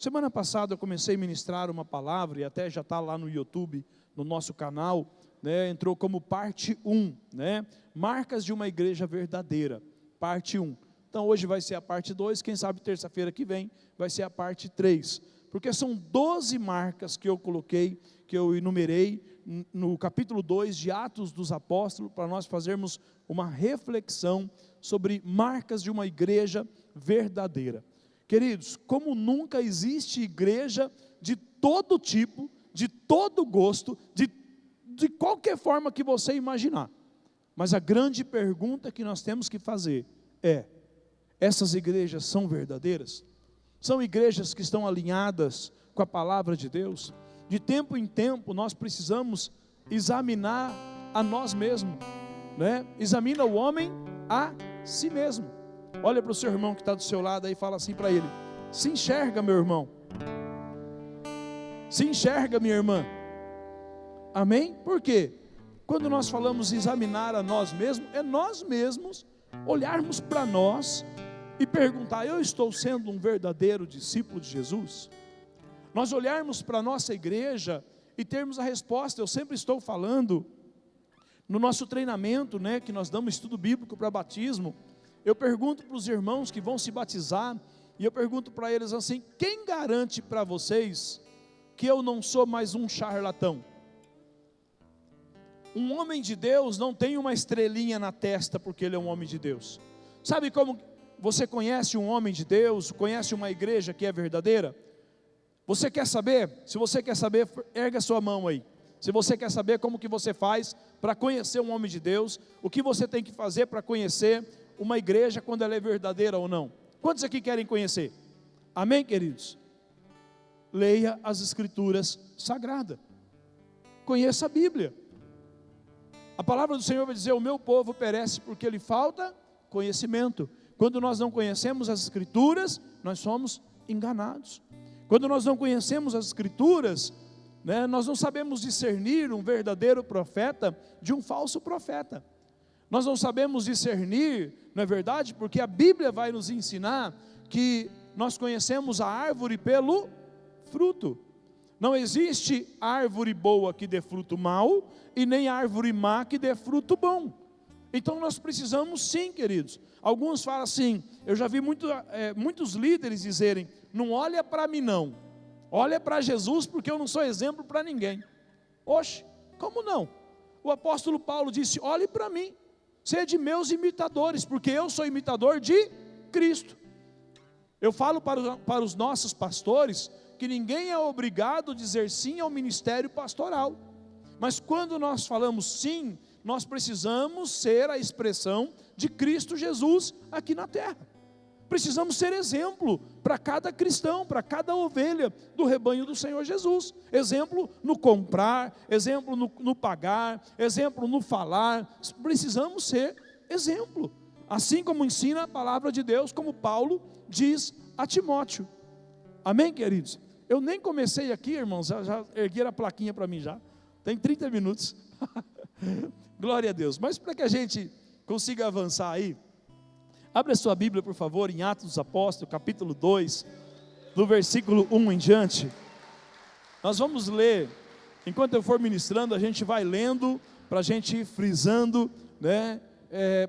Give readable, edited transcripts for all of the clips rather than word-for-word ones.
Semana passada eu comecei a ministrar uma palavra, e até já está lá no YouTube, no nosso canal, né, entrou como parte 1, né, marcas de uma igreja verdadeira, parte 1. Então hoje vai ser a parte 2, quem sabe terça-feira que vem vai ser a parte 3, porque são 12 marcas que eu coloquei, que eu enumerei no capítulo 2 de Atos dos Apóstolos, para nós fazermos uma reflexão sobre marcas de uma igreja verdadeira. Queridos, como nunca existe igreja de todo tipo, de todo gosto, de qualquer forma que você imaginar. Mas a grande pergunta que nós temos que fazer é: essas igrejas são verdadeiras? São igrejas que estão alinhadas com a palavra de Deus? De tempo em tempo nós precisamos examinar a nós mesmos, né? Examina o homem a si mesmo. Olha para o seu irmão que está do seu lado aí e fala assim para ele: se enxerga, meu irmão. Se enxerga, minha irmã. Amém? Por quê? Quando nós falamos examinar a nós mesmos, é nós mesmos olharmos para nós e perguntar: eu estou sendo um verdadeiro discípulo de Jesus? Nós olharmos para a nossa igreja e termos a resposta. Eu sempre estou falando, no nosso treinamento, né, que nós damos estudo bíblico para batismo, eu pergunto para os irmãos que vão se batizar, e eu pergunto para eles assim: quem garante para vocês que eu não sou mais um charlatão? Um homem de Deus não tem uma estrelinha na testa porque ele é um homem de Deus. Sabe como você conhece um homem de Deus, conhece uma igreja que é verdadeira? Você quer saber? Se você quer saber, erga sua mão aí. Se você quer saber como que você faz para conhecer um homem de Deus, o que você tem que fazer para conhecer uma igreja quando ela é verdadeira ou não? Quantos aqui querem conhecer? Amém, queridos? Leia as escrituras sagradas. Conheça a Bíblia. A palavra do Senhor vai dizer: o meu povo perece porque lhe falta conhecimento. Quando nós não conhecemos as escrituras, nós somos enganados. Quando nós não conhecemos as escrituras, né, nós não sabemos discernir um verdadeiro profeta de um falso profeta. Nós não sabemos discernir, não é verdade? Porque a Bíblia vai nos ensinar que nós conhecemos a árvore pelo fruto. Não existe árvore boa que dê fruto mau, e nem árvore má que dê fruto bom. Então nós precisamos sim, queridos. Alguns falam assim, eu já vi muitos líderes dizerem: não olha para mim não, olha para Jesus, porque eu não sou exemplo para ninguém. Oxe, como não? O apóstolo Paulo disse: olhe para mim, sede meus imitadores, porque eu sou imitador de Cristo. Eu falo para os nossos pastores que ninguém é obrigado a dizer sim ao ministério pastoral, mas quando nós falamos sim, nós precisamos ser a expressão de Cristo Jesus aqui na terra. Precisamos ser exemplo para cada cristão, para cada ovelha do rebanho do Senhor Jesus. Exemplo no comprar, exemplo no pagar, exemplo no falar. Precisamos ser exemplo, assim como ensina a palavra de Deus, como Paulo diz a Timóteo. Amém, queridos? Eu nem comecei aqui, irmãos, já ergueram a plaquinha para mim já. Tem 30 minutos. Glória a Deus. Mas para que a gente consiga avançar aí, abre a sua Bíblia, por favor, em Atos dos Apóstolos, capítulo 2, do versículo 1 em diante. Nós vamos ler, enquanto eu for ministrando, a gente vai lendo, para a gente ir frisando, né?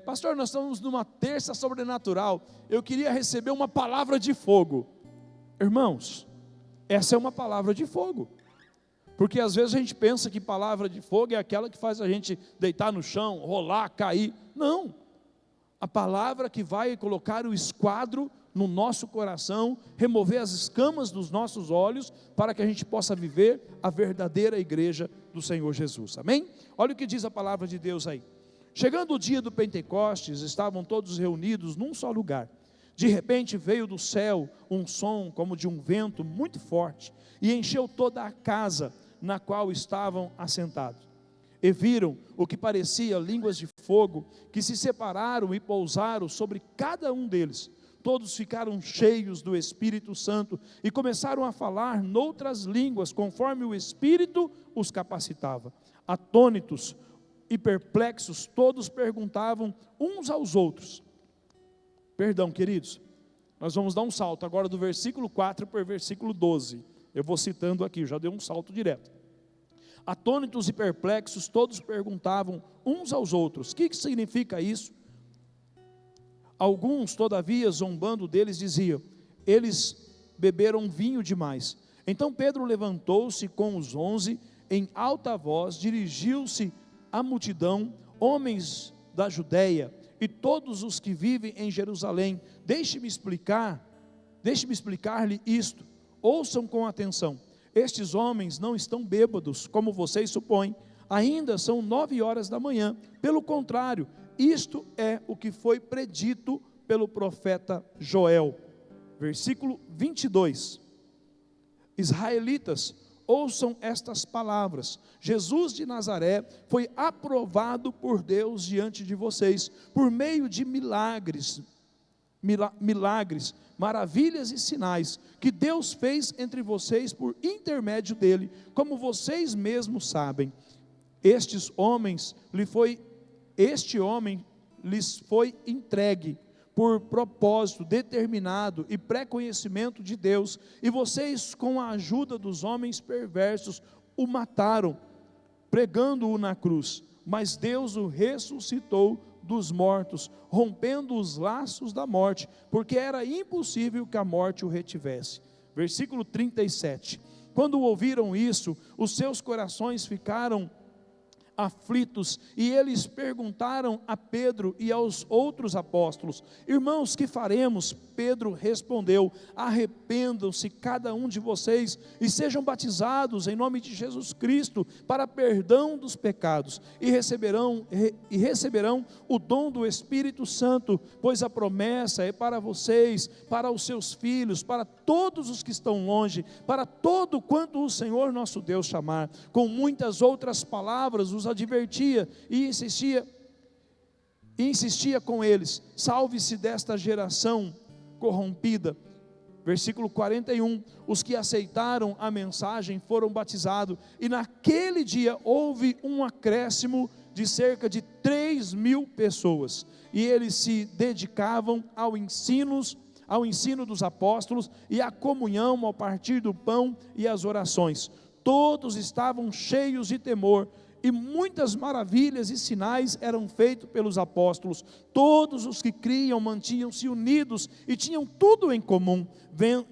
Pastor, nós estamos numa terça sobrenatural, eu queria receber uma palavra de fogo. Irmãos, essa é uma palavra de fogo. Porque às vezes a gente pensa que palavra de fogo é aquela que faz a gente deitar no chão, rolar, cair. Não. A palavra que vai colocar o esquadro no nosso coração, remover as escamas dos nossos olhos, para que a gente possa viver a verdadeira igreja do Senhor Jesus. Amém? Olha o que diz a palavra de Deus aí. Chegando o dia do Pentecostes, estavam todos reunidos num só lugar. De repente veio do céu um som como de um vento muito forte, e encheu toda a casa na qual estavam assentados. E viram o que parecia línguas de fogo, que se separaram e pousaram sobre cada um deles. Todos ficaram cheios do Espírito Santo e começaram a falar noutras línguas, conforme o Espírito os capacitava. Atônitos e perplexos, todos perguntavam uns aos outros. Perdão, queridos, Nós vamos dar um salto agora do versículo 4 para o versículo 12. Eu vou citando aqui, já dei um salto direto. Atônitos e perplexos, todos perguntavam uns aos outros: o que significa isso? Alguns, todavia, zombando deles, diziam: eles beberam vinho demais. Então Pedro levantou-se com os 11, em alta voz, dirigiu-se à multidão: homens da Judéia e todos os que vivem em Jerusalém, deixe-me explicar-lhe isto, ouçam com atenção. Estes homens não estão bêbados, como vocês supõem, ainda são 9 horas da manhã. Pelo contrário, isto é o que foi predito pelo profeta Joel. Versículo 22. Israelitas, ouçam estas palavras: Jesus de Nazaré foi aprovado por Deus diante de vocês, por meio de milagres, maravilhas e sinais, que Deus fez entre vocês por intermédio dele, como vocês mesmos sabem. Este homem lhes foi entregue por propósito determinado e pré-conhecimento de Deus, e vocês, com a ajuda dos homens perversos, o mataram, pregando-o na cruz. Mas Deus o ressuscitou dos mortos, rompendo os laços da morte, porque era impossível que a morte o retivesse. Versículo 37. Quando ouviram isso, os seus corações ficaram aflitos, e eles perguntaram a Pedro e aos outros apóstolos: irmãos, que faremos? Pedro respondeu: arrependam-se cada um de vocês e sejam batizados em nome de Jesus Cristo para perdão dos pecados, e receberão o dom do Espírito Santo, pois a promessa é para vocês, para os seus filhos, para todos os que estão longe, para todo quanto o Senhor nosso Deus chamar. Com muitas outras palavras os advertia e insistia com eles: salve-se desta geração corrompida. Versículo 41, os que aceitaram a mensagem foram batizados, e naquele dia houve um acréscimo de cerca de 3.000 pessoas, e eles se dedicavam ao ensino dos apóstolos, e à comunhão, ao partir do pão e às orações. Todos estavam cheios de temor, e muitas maravilhas e sinais eram feitos pelos apóstolos. Todos os que criam mantinham-se unidos e tinham tudo em comum,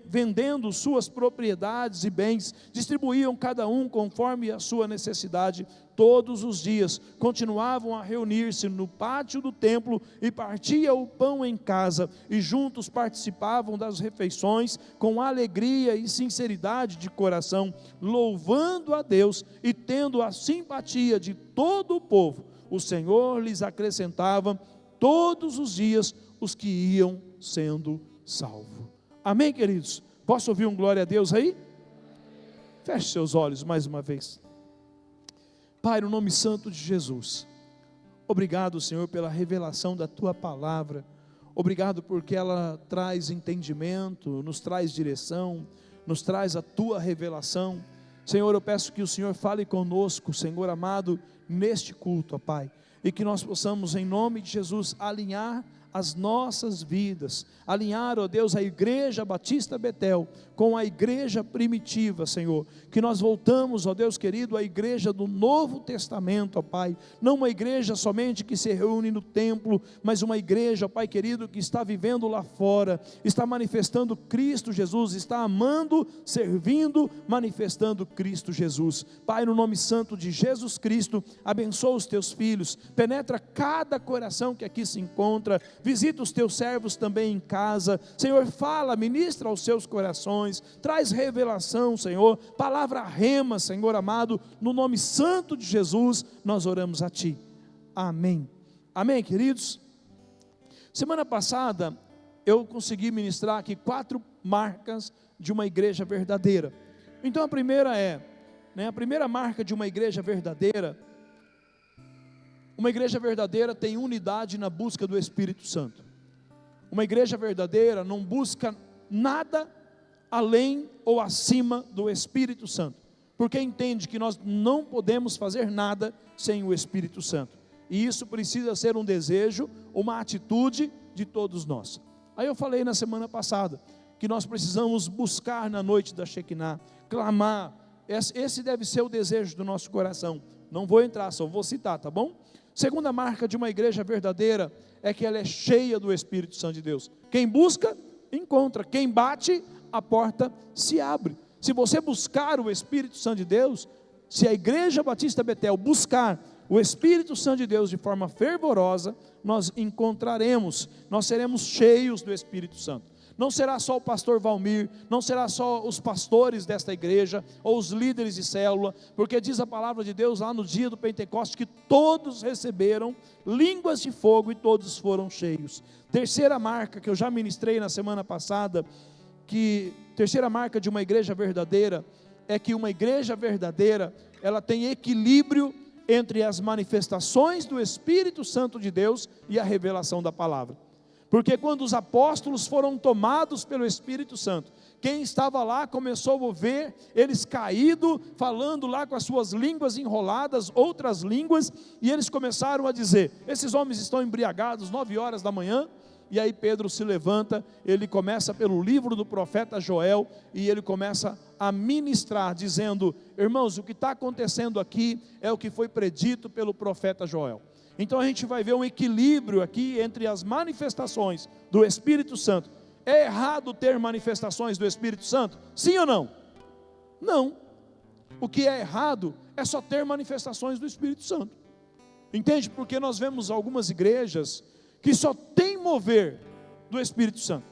vendendo suas propriedades e bens, distribuíam cada um conforme a sua necessidade. Todos os dias continuavam a reunir-se no pátio do templo e partiam o pão em casa, e juntos participavam das refeições com alegria e sinceridade de coração, louvando a Deus e tendo a simpatia de todo o povo. O Senhor lhes acrescentava todos os dias os que iam sendo salvos. Amém, queridos? Posso ouvir um glória a Deus aí? Feche seus olhos mais uma vez. Pai, no nome santo de Jesus, obrigado, Senhor, pela revelação da Tua palavra. Obrigado porque ela traz entendimento, nos traz direção, nos traz a Tua revelação. Senhor, eu peço que o Senhor fale conosco, Senhor amado, neste culto, ó Pai, e que nós possamos, em nome de Jesus, alinhar as nossas vidas, alinhar, ó Deus, a igreja Batista Betel com a igreja primitiva, Senhor, que nós voltamos, ó Deus querido, à igreja do Novo Testamento, ó Pai, não uma igreja somente que se reúne no templo, mas uma igreja, ó Pai querido, que está vivendo lá fora, está manifestando Cristo Jesus, está amando, servindo, manifestando Cristo Jesus. Pai, no nome santo de Jesus Cristo, abençoa os Teus filhos, penetra cada coração que aqui se encontra, visita os Teus servos também em casa, Senhor, fala, ministra aos seus corações, traz revelação, Senhor, palavra rema, Senhor amado, no nome santo de Jesus, nós oramos a Ti, amém, amém, queridos. Semana passada, eu consegui ministrar aqui 4 marcas de uma igreja verdadeira. Então a primeira a primeira marca de uma igreja verdadeira tem unidade na busca do Espírito Santo. Uma igreja verdadeira não busca nada além ou acima do Espírito Santo, porque entende que nós não podemos fazer nada sem o Espírito Santo, e isso precisa ser um desejo, uma atitude de todos nós. Aí eu falei na semana passada que nós precisamos buscar na noite da Shekinah, clamar. Esse deve ser o desejo do nosso coração. Não vou entrar, só vou citar, tá bom? Segunda marca de uma igreja verdadeira é que ela é cheia do Espírito Santo de Deus. Quem busca, encontra. Quem bate, a porta se abre. Se você buscar o Espírito Santo de Deus, se a Igreja Batista Betel buscar o Espírito Santo de Deus de forma fervorosa, nós encontraremos, nós seremos cheios do Espírito Santo. Não será só o pastor Valmir, não será só os pastores desta igreja, ou os líderes de célula, porque diz a palavra de Deus lá no dia do Pentecostes, que todos receberam línguas de fogo e todos foram cheios. Terceira marca que eu já ministrei na semana passada, terceira marca de uma igreja verdadeira, é que uma igreja verdadeira, ela tem equilíbrio entre as manifestações do Espírito Santo de Deus e a revelação da palavra. Porque quando os apóstolos foram tomados pelo Espírito Santo, quem estava lá começou a ver eles caídos, falando lá com as suas línguas enroladas, outras línguas, e eles começaram a dizer: esses homens estão embriagados, 9 horas da manhã. E aí Pedro se levanta, ele começa pelo livro do profeta Joel, e ele começa a ministrar, dizendo: irmãos, o que está acontecendo aqui é o que foi predito pelo profeta Joel. Então a gente vai ver um equilíbrio aqui entre as manifestações do Espírito Santo. É errado ter manifestações do Espírito Santo? Sim ou não? Não. O que é errado é só ter manifestações do Espírito Santo. Entende? Porque nós vemos algumas igrejas que só tem mover do Espírito Santo.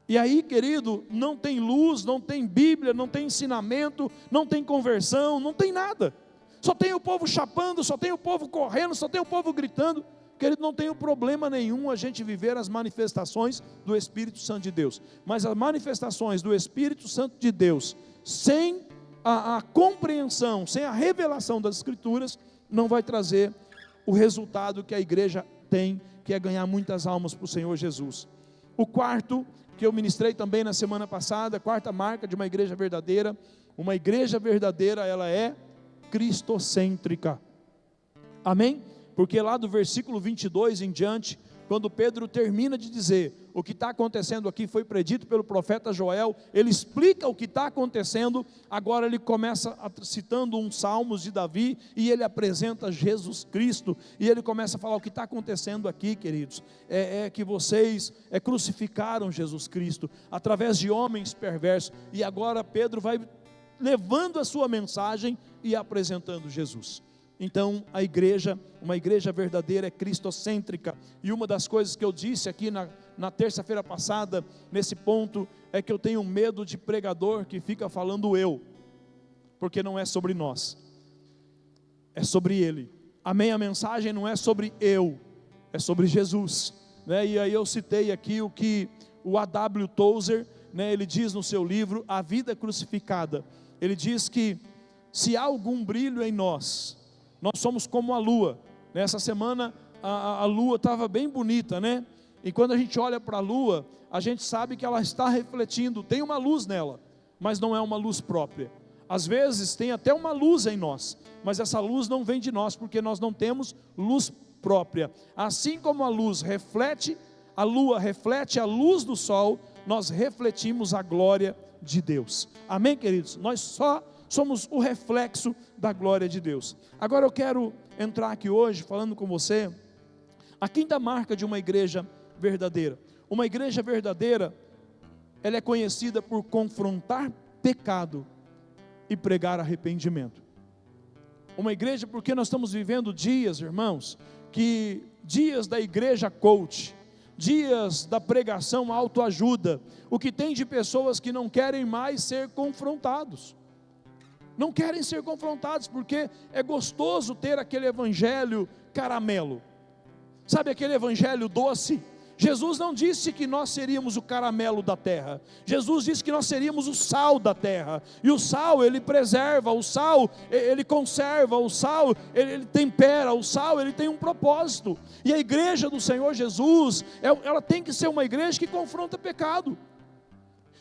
E aí, querido, não tem luz, não tem Bíblia, não tem ensinamento, não tem conversão, não tem nada. Só tem o povo chapando, só tem o povo correndo, só tem o povo gritando. Querido, não tem problema nenhum a gente viver as manifestações do Espírito Santo de Deus. Mas as manifestações do Espírito Santo de Deus, sem a compreensão, sem a revelação das Escrituras, não vai trazer o resultado que a igreja tem, que é ganhar muitas almas para o Senhor Jesus. O quarto, que eu ministrei também na semana passada, a quarta marca de uma igreja verdadeira, ela é cristocêntrica. Amém? Porque lá do versículo 22 em diante, quando Pedro termina de dizer o que está acontecendo aqui foi predito pelo profeta Joel, ele explica o que está acontecendo. Agora ele começa citando uns salmos de Davi, e ele apresenta Jesus Cristo, e ele começa a falar: o que está acontecendo aqui, queridos, é que vocês crucificaram Jesus Cristo, através de homens perversos, e agora Pedro vai levando a sua mensagem e apresentando Jesus. Então a igreja, uma igreja verdadeira é cristocêntrica, e uma das coisas que eu disse aqui na terça-feira passada, nesse ponto, é que eu tenho medo de pregador que fica falando eu, porque não é sobre nós, é sobre ele. Amém? A mensagem não é sobre eu, é sobre Jesus, né? E aí eu citei aqui o que o A.W. Tozer, né, ele diz no seu livro A Vida Crucificada. Ele diz que se há algum brilho em nós somos como a lua. Nessa semana a lua estava bem bonita, né? E quando a gente olha para a lua, a gente sabe que ela está refletindo, tem uma luz nela, mas não é uma luz própria. Às vezes tem até uma luz em nós, mas essa luz não vem de nós, porque nós não temos luz própria. Assim como a luz reflete, a lua reflete a luz do sol, nós refletimos a glória de Deus. Amém, queridos? Nós só somos o reflexo da glória de Deus. Agora eu quero entrar aqui hoje falando com você a quinta marca de uma igreja verdadeira. Uma igreja verdadeira, ela é conhecida por confrontar pecado e pregar arrependimento. Uma igreja, porque nós estamos vivendo dias, irmãos, dias da igreja coach, dias da pregação autoajuda, o que tem de pessoas que não querem mais ser confrontados. Não querem ser confrontados, porque é gostoso ter aquele evangelho caramelo. Sabe aquele evangelho doce? Jesus não disse que nós seríamos o caramelo da terra. Jesus disse que nós seríamos o sal da terra. E o sal, ele preserva, o sal, ele conserva, o sal, ele tempera, o sal, ele tem um propósito. E a igreja do Senhor Jesus, ela tem que ser uma igreja que confronta pecado.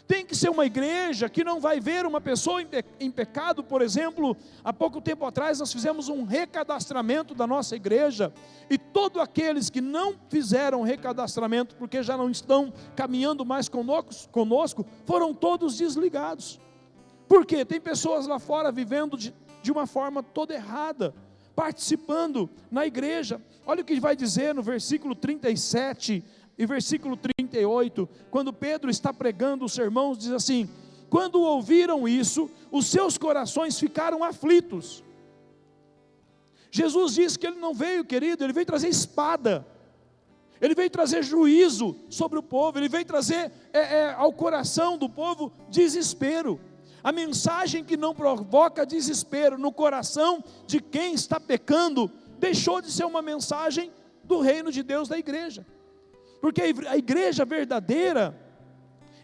Tem que ser uma igreja que não vai ver uma pessoa em pecado. Por exemplo, há pouco tempo atrás nós fizemos um recadastramento da nossa igreja, e todos aqueles que não fizeram recadastramento, porque já não estão caminhando mais conosco, foram todos desligados. Por quê? Tem pessoas lá fora vivendo de uma forma toda errada, participando na igreja. Olha o que vai dizer no versículo 37 e versículo 38, quando Pedro está pregando o sermão, diz assim: quando ouviram isso, os seus corações ficaram aflitos. Jesus disse que ele não veio, querido, ele veio trazer espada, ele veio trazer juízo sobre o povo, ele veio trazer ao coração do povo desespero. A mensagem que não provoca desespero no coração de quem está pecando, deixou de ser uma mensagem do reino de Deus da igreja. Porque a igreja verdadeira,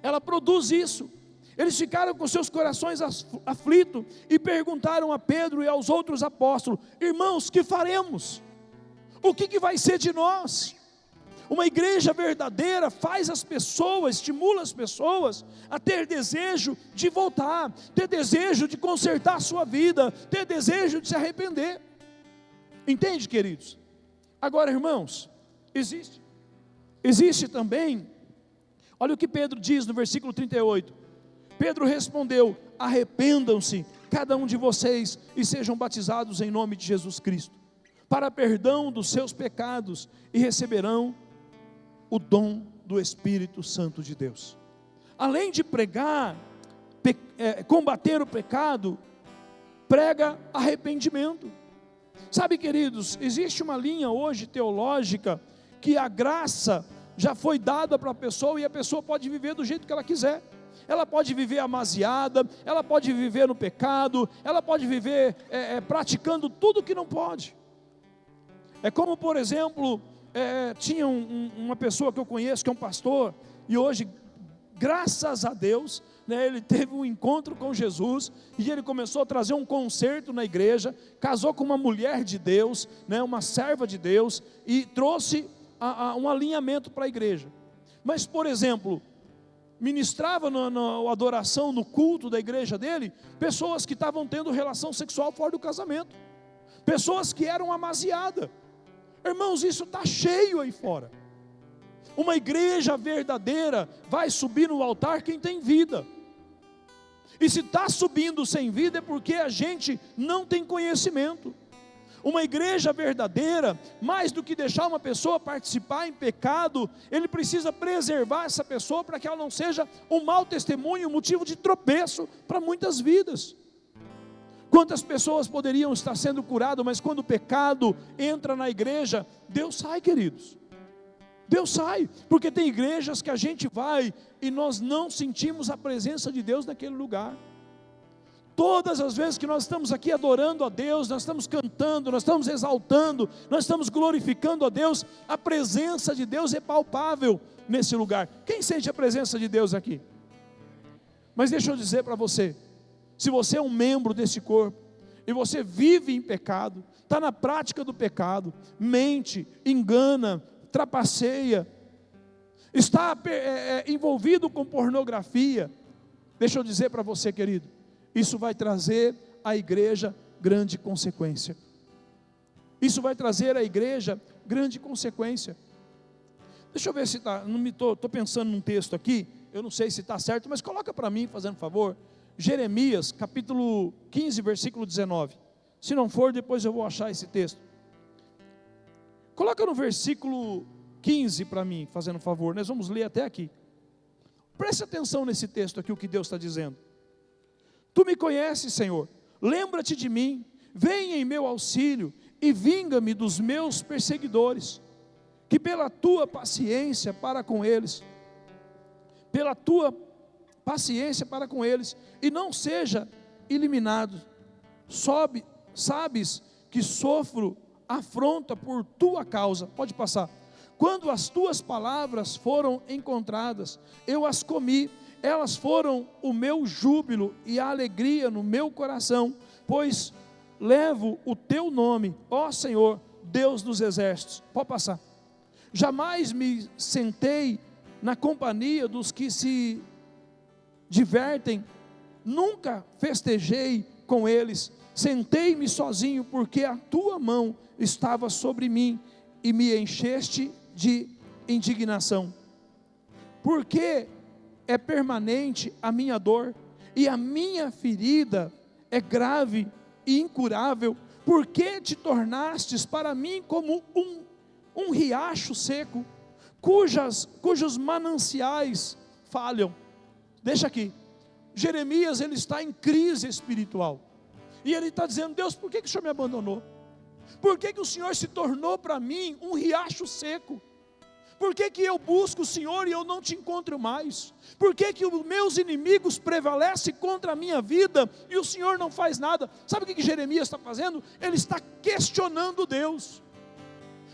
ela produz isso. Eles ficaram com seus corações aflitos e perguntaram a Pedro e aos outros apóstolos: irmãos, que faremos? O que vai ser de nós? Uma igreja verdadeira faz as pessoas, estimula as pessoas a ter desejo de voltar, ter desejo de consertar a sua vida, ter desejo de se arrepender. Entende, queridos? Agora, irmãos, existe também, olha o que Pedro diz no versículo 38, Pedro respondeu: arrependam-se cada um de vocês e sejam batizados em nome de Jesus Cristo, para perdão dos seus pecados, e receberão o dom do Espírito Santo de Deus. Além de pregar, combater o pecado, prega arrependimento. Sabe, queridos, existe uma linha hoje teológica, que a graça já foi dada para a pessoa, e a pessoa pode viver do jeito que ela quiser. Ela pode viver amaziada, ela pode viver no pecado, ela pode viver praticando tudo que não pode. É como, por exemplo, tinha uma pessoa que eu conheço, que é um pastor, e hoje, graças a Deus, né, ele teve um encontro com Jesus, e ele começou a trazer um concerto na igreja, casou com uma mulher de Deus, né, uma serva de Deus, e trouxe um alinhamento para a igreja. Mas, por exemplo, ministrava na adoração, no culto da igreja dele, pessoas que estavam tendo relação sexual fora do casamento, pessoas que eram amaziadas. Irmãos, isso está cheio aí fora. Uma igreja verdadeira vai subir no altar quem tem vida, e se está subindo sem vida é porque a gente não tem conhecimento. Uma igreja verdadeira, mais do que deixar uma pessoa participar em pecado, ele precisa preservar essa pessoa para que ela não seja um mau testemunho, um motivo de tropeço para muitas vidas. Quantas pessoas poderiam estar sendo curadas, mas quando o pecado entra na igreja, Deus sai, queridos. Deus sai, porque tem igrejas que a gente vai e nós não sentimos a presença de Deus naquele lugar. Todas as vezes que nós estamos aqui adorando a Deus, nós estamos cantando, nós estamos exaltando, nós estamos glorificando a Deus, a presença de Deus é palpável nesse lugar. Quem sente a presença de Deus aqui? Mas deixa eu dizer para você, se você é um membro desse corpo, e você vive em pecado, está na prática do pecado, mente, engana, trapaceia, está envolvido com pornografia, deixa eu dizer para você, querido, isso vai trazer à igreja grande consequência. Isso vai trazer à igreja grande consequência. Deixa eu ver se está, estou pensando num texto aqui, eu não sei se está certo, mas coloca para mim, fazendo favor, Jeremias, capítulo 15, versículo 19. Se não for, depois eu vou achar esse texto. Coloca no versículo 15 para mim, fazendo favor, nós vamos ler até aqui. Preste atenção nesse texto aqui, o que Deus está dizendo. Tu me conheces, Senhor, lembra-te de mim, vem em meu auxílio e vinga-me dos meus perseguidores, que pela tua paciência para com eles, e não seja eliminado. Sabes que sofro afronta por tua causa. Pode passar. Quando as tuas palavras foram encontradas, eu as comi, elas foram o meu júbilo e a alegria no meu coração, pois levo o teu nome, ó Senhor, Deus dos exércitos. Pode passar. Jamais me sentei na companhia dos que se divertem, nunca festejei com eles, sentei-me sozinho, porque a tua mão estava sobre mim, e me encheste de indignação. Porque é permanente a minha dor, e a minha ferida é grave e incurável. Por que te tornastes para mim como um riacho seco, cujos mananciais falham? Deixa aqui, Jeremias, ele está em crise espiritual, e ele está dizendo: Deus, por que o Senhor me abandonou? Por que o Senhor se tornou para mim um riacho seco? Por que eu busco o Senhor e eu não te encontro mais? Por que os meus inimigos prevalecem contra a minha vida e o Senhor não faz nada? Sabe o que Jeremias está fazendo? Ele está questionando Deus.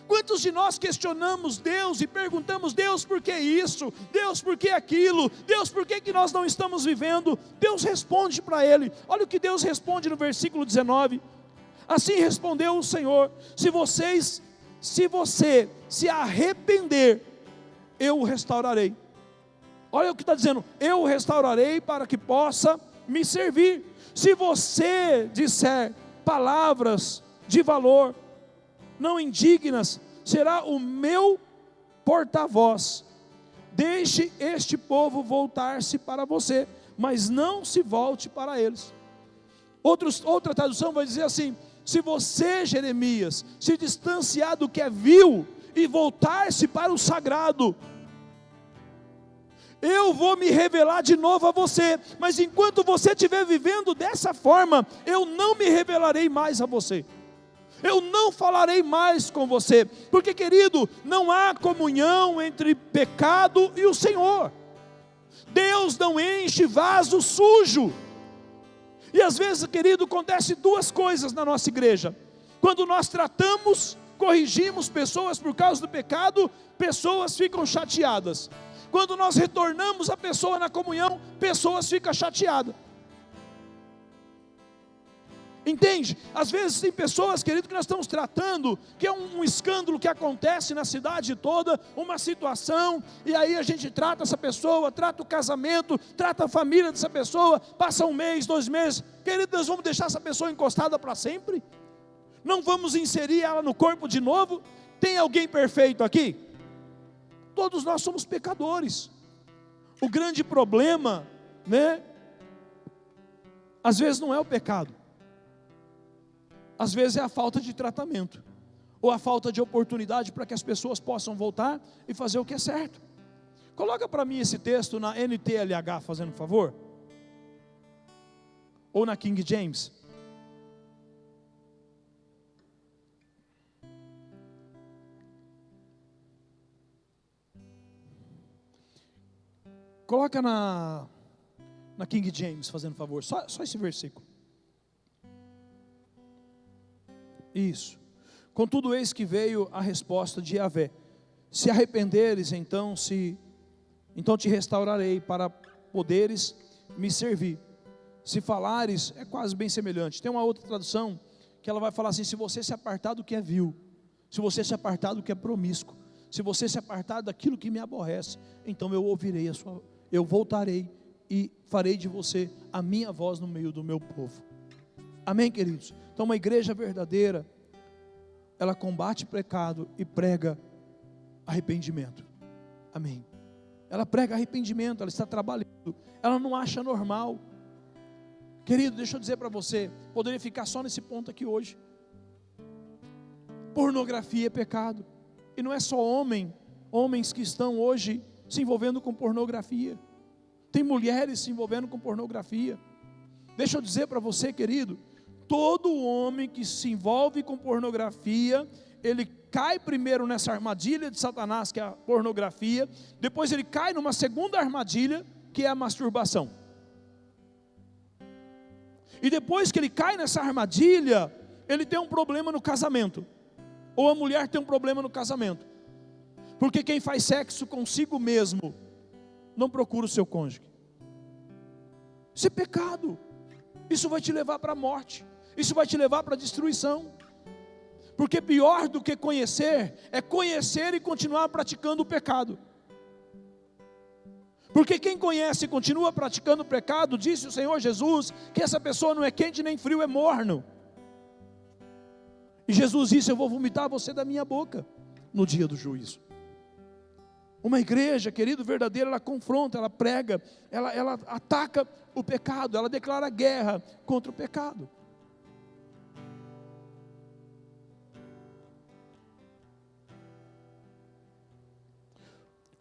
Quantos de nós questionamos Deus e perguntamos: Deus, por que isso? Deus, por que aquilo? Deus, por que nós não estamos vivendo? Deus responde para ele. Olha o que Deus responde no versículo 19. Assim respondeu o Senhor: se você se arrepender, eu o restaurarei. Olha o que está dizendo: eu o restaurarei para que possa me servir. Se você disser palavras de valor, não indignas, será o meu porta-voz. Deixe este povo voltar-se para você, mas não se volte para eles. Outra tradução vai dizer assim: se você, Jeremias, se distanciar do que é vil e voltar-se para o sagrado, eu vou me revelar de novo a você, mas enquanto você estiver vivendo dessa forma, eu não me revelarei mais a você. Eu não falarei mais com você, porque, querido, não há comunhão entre pecado e o Senhor. Deus não enche vaso sujo. E às vezes, querido, acontece duas coisas na nossa igreja. Quando nós tratamos, corrigimos pessoas por causa do pecado, pessoas ficam chateadas. Quando nós retornamos a pessoa na comunhão, pessoas ficam chateadas. Entende? Às vezes tem pessoas, querido, que nós estamos tratando, que é um escândalo que acontece na cidade toda, uma situação, e aí a gente trata essa pessoa, trata o casamento, trata a família dessa pessoa, passa 1 mês, 2 meses, querido, nós vamos deixar essa pessoa encostada para sempre? Não vamos inserir ela no corpo de novo? Tem alguém perfeito aqui? Todos nós somos pecadores. O grande problema, né, às vezes não é o pecado. Às vezes é a falta de tratamento, ou a falta de oportunidade para que as pessoas possam voltar e fazer o que é certo. Coloca para mim esse texto na NTLH, fazendo um favor, ou na King James. Coloca na King James, fazendo um favor, só esse versículo. Isso. Contudo, eis que veio a resposta de Yahvé: se arrependeres, então te restaurarei, para poderes me servir. Se falares, é quase bem semelhante. Tem uma outra tradução que ela vai falar assim: se você se apartar do que é vil, se você se apartar do que é promíscuo, se você se apartar daquilo que me aborrece, então eu voltarei e farei de você a minha voz no meio do meu povo. Amém, queridos? Então, uma igreja verdadeira, ela combate pecado e prega arrependimento. Amém. Ela prega arrependimento, ela está trabalhando, ela não acha normal. Querido, deixa eu dizer para você, poderia ficar só nesse ponto aqui hoje. Pornografia é pecado, e não é só homens que estão hoje se envolvendo com pornografia, tem mulheres se envolvendo com pornografia. Deixa eu dizer para você, querido, todo homem que se envolve com pornografia, ele cai primeiro nessa armadilha de Satanás, que é a pornografia, depois ele cai numa segunda armadilha, que é a masturbação. E depois que ele cai nessa armadilha, ele tem um problema no casamento, ou a mulher tem um problema no casamento, porque quem faz sexo consigo mesmo, não procura o seu cônjuge. Isso é pecado, isso vai te levar para a morte, isso vai te levar para a destruição, porque pior do que conhecer, é conhecer e continuar praticando o pecado. Porque quem conhece e continua praticando o pecado, disse o Senhor Jesus, que essa pessoa não é quente nem frio, é morno. E Jesus disse: eu vou vomitar você da minha boca no dia do juízo. Uma igreja, querido, verdadeira, ela confronta, ela prega, ela ataca o pecado, ela declara guerra contra o pecado.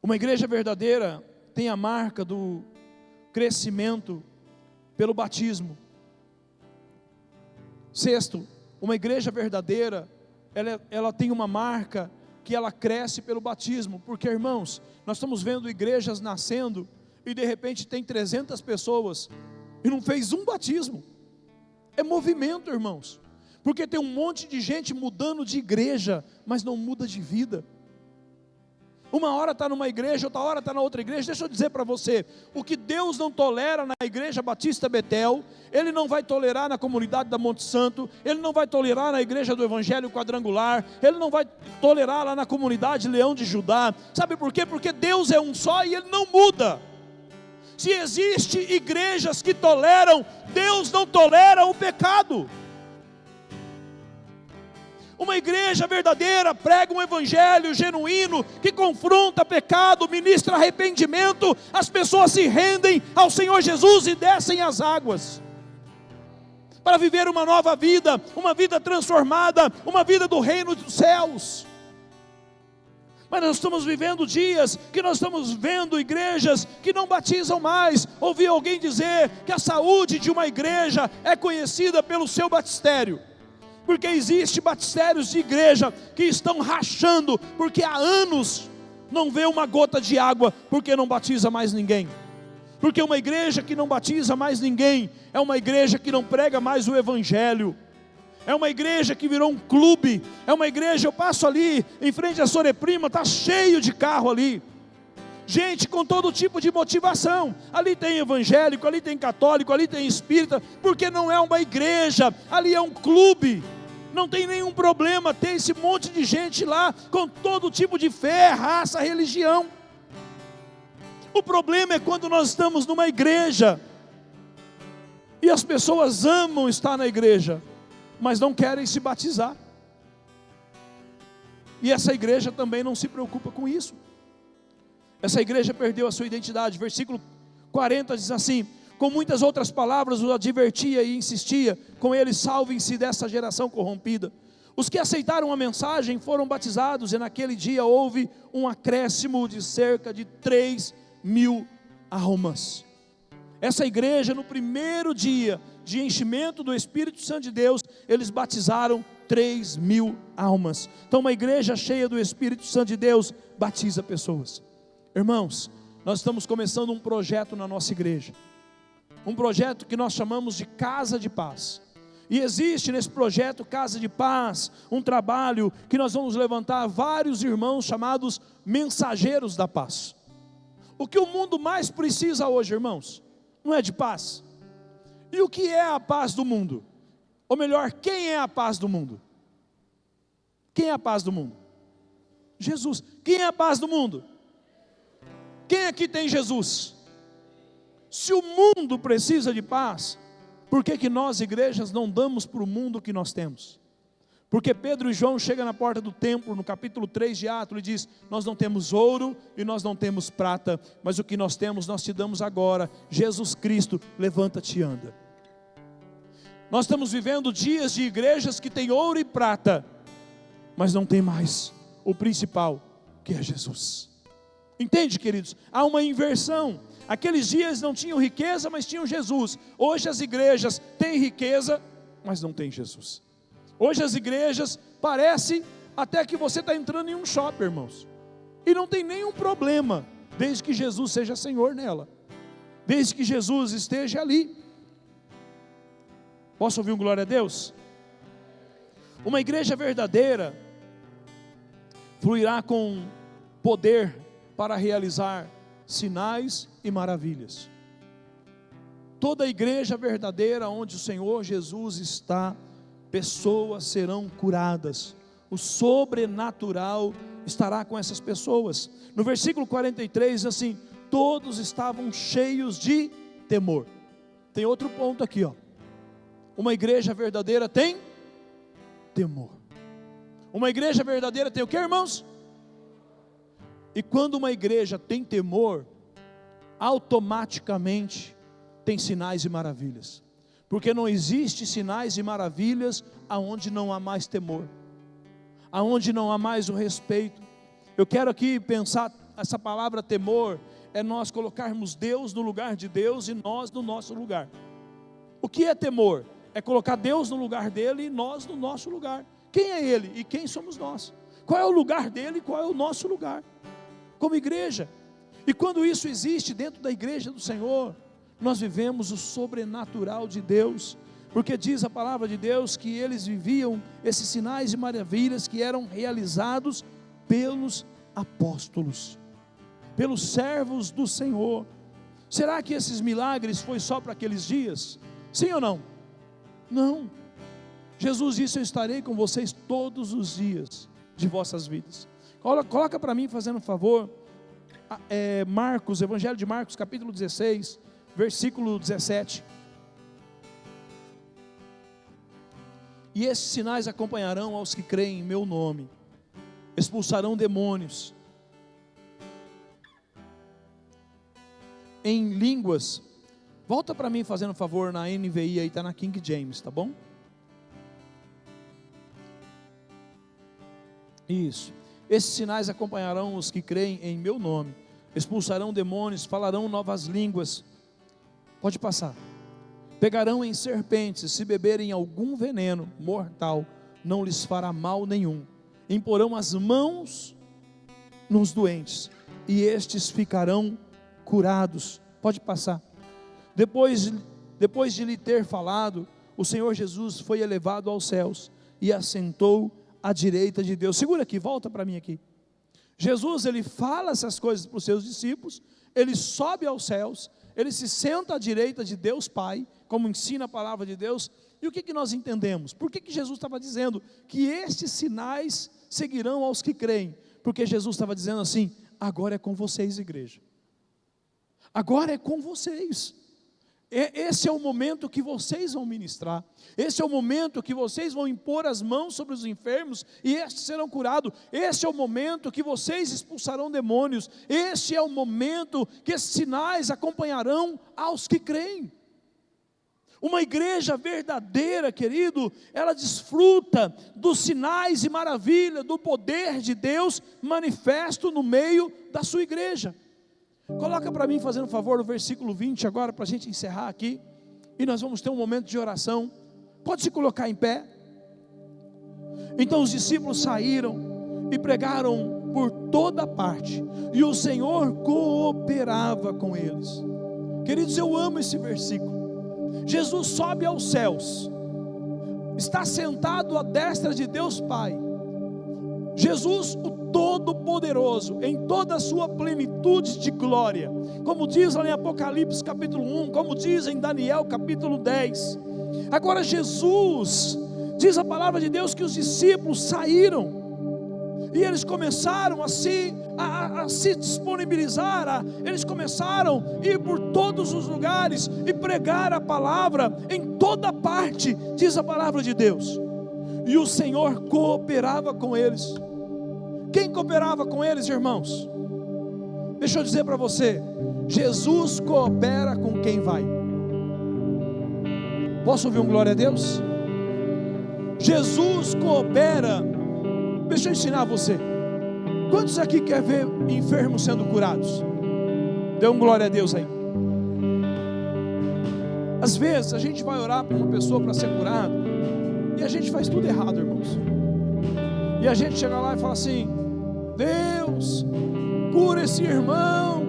Uma igreja verdadeira tem a marca do crescimento pelo batismo. Sexto, uma igreja verdadeira, ela tem uma marca que ela cresce pelo batismo. Porque, irmãos, nós estamos vendo igrejas nascendo e de repente tem 300 pessoas e não fez um batismo. É movimento, irmãos, porque tem um monte de gente mudando de igreja, mas não muda de vida. Uma hora está numa igreja, outra hora está na outra igreja. Deixa eu dizer para você, o que Deus não tolera na igreja Batista Betel, Ele não vai tolerar na comunidade da Monte Santo, Ele não vai tolerar na igreja do Evangelho Quadrangular, Ele não vai tolerar lá na comunidade Leão de Judá. Sabe por quê? Porque Deus é um só e Ele não muda. Se existe igrejas que toleram, Deus não tolera o pecado. Uma igreja verdadeira prega um evangelho genuíno, que confronta pecado, ministra arrependimento, as pessoas se rendem ao Senhor Jesus e descem as águas, para viver uma nova vida, uma vida transformada, uma vida do reino dos céus. Mas nós estamos vivendo dias que nós estamos vendo igrejas que não batizam mais. Ouvi alguém dizer que a saúde de uma igreja é conhecida pelo seu batistério. Porque existe batistérios de igreja que estão rachando, porque há anos não vê uma gota de água, porque não batiza mais ninguém. Porque uma igreja que não batiza mais ninguém, é uma igreja que não prega mais o evangelho. É uma igreja que virou um clube. É uma igreja, eu passo ali, em frente à Soreprima, está cheio de carro ali. Gente com todo tipo de motivação. Ali tem evangélico, ali tem católico, ali tem espírita, porque não é uma igreja, ali é um clube. Não tem nenhum problema ter esse monte de gente lá, com todo tipo de fé, raça, religião. O problema é quando nós estamos numa igreja, e as pessoas amam estar na igreja, mas não querem se batizar. E essa igreja também não se preocupa com isso. Essa igreja perdeu a sua identidade. Versículo 40 diz assim: com muitas outras palavras o advertia e insistia com ele: salvem-se dessa geração corrompida. Os que aceitaram a mensagem foram batizados, e naquele dia houve um acréscimo de cerca de 3.000 almas. Essa igreja, no primeiro dia de enchimento do Espírito Santo de Deus, eles batizaram 3.000 almas. Então uma igreja cheia do Espírito Santo de Deus batiza pessoas. Irmãos, nós estamos começando um projeto na nossa igreja, um projeto que nós chamamos de Casa de Paz. E existe nesse projeto Casa de Paz um trabalho que nós vamos levantar vários irmãos chamados mensageiros da paz. O que o mundo mais precisa hoje, irmãos, não é de paz. E o que é a paz do mundo? Ou melhor, quem é a paz do mundo? Quem é a paz do mundo? Jesus. Quem é a paz do mundo? Quem aqui tem Jesus? Se o mundo precisa de paz, por que nós, igrejas, não damos para o mundo o que nós temos? Porque Pedro e João chegam na porta do templo, no capítulo 3 de Atos, e diz: nós não temos ouro e nós não temos prata, mas o que nós temos nós te damos agora, Jesus Cristo, levanta-te e anda. Nós estamos vivendo dias de igrejas que têm ouro e prata, mas não tem mais o principal, que é Jesus. Entende, queridos? Há uma inversão. Aqueles dias não tinham riqueza, mas tinham Jesus. Hoje as igrejas têm riqueza, mas não têm Jesus. Hoje as igrejas, parece até que você está entrando em um shopping, irmãos, e não tem nenhum problema, desde que Jesus seja Senhor nela, desde que Jesus esteja ali. Posso ouvir um glória a Deus? Uma igreja verdadeira fluirá com poder para realizar sinais e maravilhas. Toda igreja verdadeira onde o Senhor Jesus está, pessoas serão curadas, o sobrenatural estará com essas pessoas. No versículo 43 assim: todos estavam cheios de temor. Tem outro ponto aqui, ó. Uma igreja verdadeira tem temor. Uma igreja verdadeira tem o que, irmãos? E quando uma igreja tem temor, automaticamente tem sinais e maravilhas. Porque não existe sinais e maravilhas aonde não há mais temor, aonde não há mais o respeito. Eu quero aqui pensar, essa palavra temor é nós colocarmos Deus no lugar de Deus e nós no nosso lugar. O que é temor? É colocar Deus no lugar dele e nós no nosso lugar. Quem é ele e quem somos nós? Qual é o lugar dele e qual é o nosso lugar como igreja? E quando isso existe dentro da igreja do Senhor, nós vivemos o sobrenatural de Deus, porque diz a palavra de Deus que eles viviam esses sinais e maravilhas que eram realizados pelos apóstolos, pelos servos do Senhor. Será que esses milagres foi só para aqueles dias? Sim ou não? Não. Jesus disse: eu estarei com vocês todos os dias de vossas vidas. Coloca para mim, fazendo um favor, Marcos, Evangelho de Marcos, capítulo 16, versículo 17. E esses sinais acompanharão aos que creem em meu nome, expulsarão demônios, em línguas. Volta para mim, fazendo um favor, na NVI aí, está na King James, tá bom? Isso. Esses sinais acompanharão os que creem em meu nome, expulsarão demônios, falarão novas línguas. Pode passar. Pegarão em serpentes, se beberem algum veneno mortal, não lhes fará mal nenhum. Imporão as mãos nos doentes, e estes ficarão curados. Pode passar. Depois de lhe ter falado, o Senhor Jesus foi elevado aos céus e assentou à direita de Deus. Segura aqui, volta para mim aqui. Jesus, ele fala essas coisas para os seus discípulos, ele sobe aos céus, ele se senta à direita de Deus Pai, como ensina a palavra de Deus. E o que nós entendemos? Por que Jesus estava dizendo que estes sinais seguirão aos que creem? Porque Jesus estava dizendo assim: agora é com vocês, igreja, agora é com vocês. Esse é o momento que vocês vão ministrar, esse é o momento que vocês vão impor as mãos sobre os enfermos e estes serão curados, esse é o momento que vocês expulsarão demônios, este é o momento que esses sinais acompanharão aos que creem. Uma igreja verdadeira, querido, ela desfruta dos sinais e maravilhas, do poder de Deus manifesto no meio da sua igreja. Coloca para mim, fazendo um favor, o versículo 20 agora, para a gente encerrar aqui, e nós vamos ter um momento de oração. Pode se colocar em pé. Então os discípulos saíram e pregaram por toda parte, e o Senhor cooperava com eles. Queridos, eu amo esse versículo. Jesus sobe aos céus, está sentado à destra de Deus Pai. Jesus, o Todo-Poderoso, em toda a sua plenitude de glória, como diz lá em Apocalipse capítulo 1, como diz em Daniel capítulo 10. Agora Jesus, diz a palavra de Deus que os discípulos saíram, e eles começaram a se disponibilizar, eles começaram a ir por todos os lugares e pregar a palavra em toda parte, diz a palavra de Deus. E o Senhor cooperava com eles. Quem cooperava com eles, irmãos? Deixa eu dizer para você, Jesus coopera com quem vai. Posso ouvir um glória a Deus? Jesus coopera. Deixa eu ensinar você. Quantos aqui quer ver enfermos sendo curados? Dê um glória a Deus aí. Às vezes a gente vai orar para uma pessoa para ser curada, e a gente faz tudo errado, irmãos. E a gente chega lá e fala assim: Deus, cura esse irmão.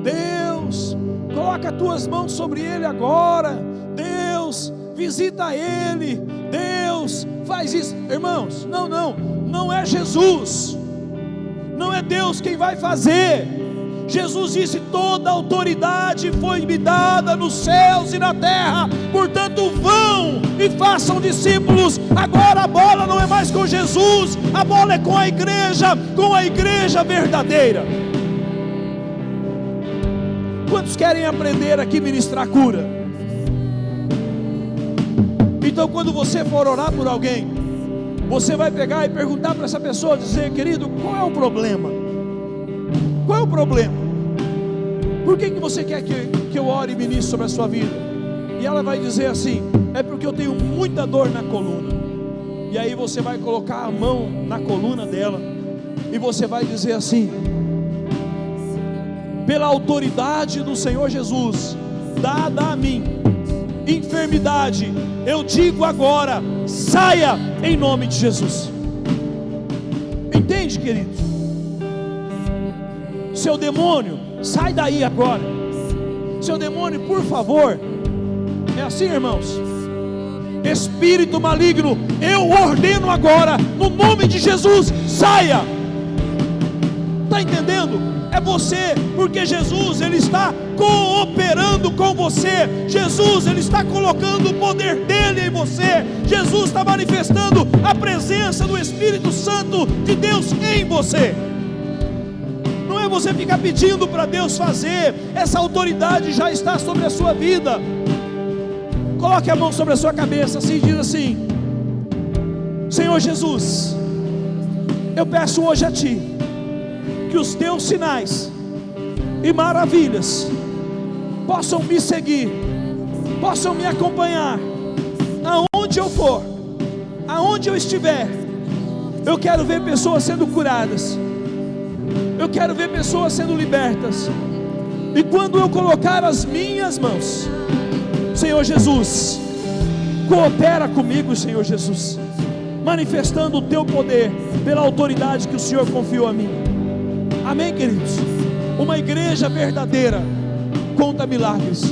Deus, coloca as tuas mãos sobre ele agora. Deus, visita ele. Deus, faz isso. Irmãos, não é Jesus, não é Deus quem vai fazer. Jesus disse: toda autoridade foi me dada nos céus e na terra, portanto vão e façam discípulos. Agora a bola não é mais com Jesus, a bola é com a igreja verdadeira. Quantos querem aprender aqui a ministrar cura? Então quando você for orar por alguém, você vai pegar e perguntar para essa pessoa, dizer: querido, qual é o problema? Qual é o problema? Por que você quer que eu ore e ministre sobre a sua vida? E ela vai dizer assim: é porque eu tenho muita dor na coluna. E aí você vai colocar a mão na coluna dela e você vai dizer assim: pela autoridade do Senhor Jesus dada a mim, enfermidade, eu digo agora, saia em nome de Jesus. Entende, queridos? Seu demônio, sai daí agora. Seu demônio, por favor. É assim, irmãos? Espírito maligno, eu ordeno agora, no nome de Jesus, saia. Está entendendo? É você, porque Jesus, Ele está cooperando com você. Jesus, Ele está colocando o poder dEle em você. Jesus está manifestando a presença do Espírito Santo de Deus em você. Não é você ficar pedindo para Deus fazer, essa autoridade já está sobre a sua vida. Coloque a mão sobre a sua cabeça assim e diz assim: Senhor Jesus, eu peço hoje a Ti que os Teus sinais e maravilhas possam me seguir, possam me acompanhar, aonde eu for, aonde eu estiver. Eu quero ver pessoas sendo curadas, eu quero ver pessoas sendo libertas. E quando eu colocar as minhas mãos, Senhor Jesus, coopera comigo, Senhor Jesus, manifestando o Teu poder pela autoridade que o Senhor confiou a mim. Amém, queridos? Uma igreja verdadeira conta milagres.